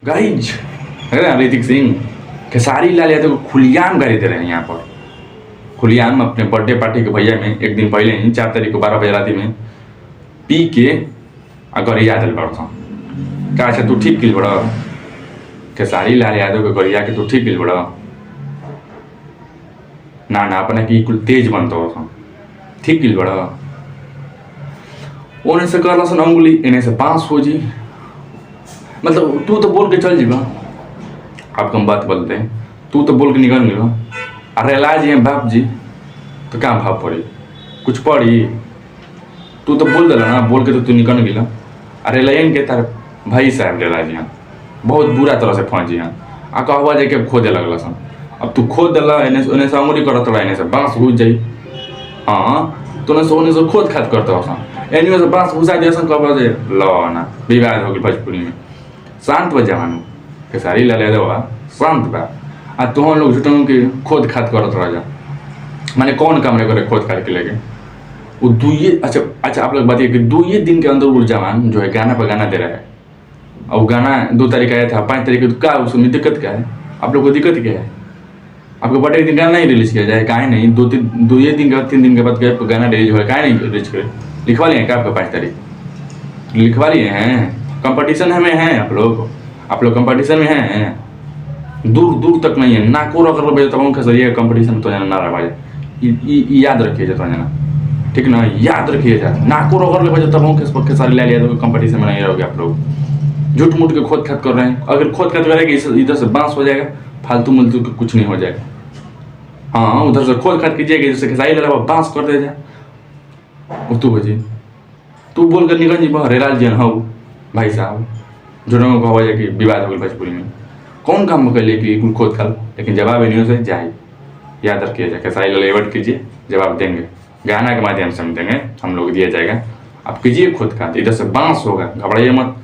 Guys Hrithik Singh Khesari Lal Yadav को खुलियाम गाली दे रहे हैं यहाँ पर। खुलियाम अपने बर्थडे पार्टी के भैया में एक दिन पहले ही 4 तारीख को 12 बजे रात में पी के अगर याद बड़ा का अच्छा तू ठीक किल बड़ा खेसारी लाल यादव के गरिया के तू ठीक किल बड़ा ना अपने की कुल तेज बनता हो ठीक किल बड़ा ओने से कर सन अंगुली इन्हें से पास हो जी मतलब तू तो बोल के चल जीवा। आप कम बात बोलते हैं तू तो बोल के निकल मिलो अरे इलाज है बाप जी तो क्या भाव पड़ी कुछ पड़ी तू तो बोल दिला ना बोल के तो तू निकल गिला अरे लाइन के तार भाई साहब इलाज यहाँ बहुत बुरा तरह से फंस यहाँ आ कहवा जाके खोदे लगल सन अब तू खोद दिला इन्हें से अंगुली करत रहा इन्हें से बांस घुस जाई हाँ तो उन्हें से खोद खाद करता सन एनियो से बांस घुसा दिया सन कहवा जे लो ना विवाद हो गई भोजपुरी में शांत बा जवान खेसारी लाल यादव शांत बा आ तुम लोग झूठों के खोद खाद करत रह जा माने कौन काम करे खोद खाद के लेके वो अच्छा आप लोग बताइए कि 2 दिन के अंदर वो जवान जो है गाना पर गाना दे रहा है और गाना 2 तारीख आया था 5 तारीख को क्या उसमें दिक्कत क्या है आप लोग को दिक्कत क्या है आपको बर्थडे दिन गाना नहीं रिलीज किया जाए काहे नहीं 2 दिन के बाद 3 दिन के बाद गाना रिलीज हो काहे नहीं रिलीज करे लिखवा लिए क्या आपको 5 तारीख लिखवा लिए हैं कंपटीशन में है आप लोग कंपटीशन में हैं दूर तक नहीं है नाको रख बजे तब खेसरिया कंपटीशन तो ना रहा याद रखिए जाता जाना ठीक ना याद रखिए जा नाको रख बजे तब खेसारी लाल यादव कंपटीशन में नहीं रहोगे आप लोग झूठ मूठ के खोद खाद कर रहे हैं अगर खोद खाद करेंगे इधर से बांस हो जाएगा फालतू मुलतू कुछ नहीं हो जाएगा हाँ उधर से खोद खाद कीजिएगा जैसे खेसारी लाल बांस कर दे जाए तू बजी तू बोल कर निकल जी रेलाल जी हाँ भाई साहब जुड़ों को हो जाए कि विवाद हो गई भोजपुरी में कौन काम कर लिए कि खोद खाल लेकिन जवाब नहीं से जाए याद रखिए जाए खेसारी लाल एवर्ट कीजिए जवाब देंगे गाना के माध्यम से हम देंगे हम लोग दिया जाएगा आप कीजिए खोद खाल इधर से बांस होगा घबराइए मत।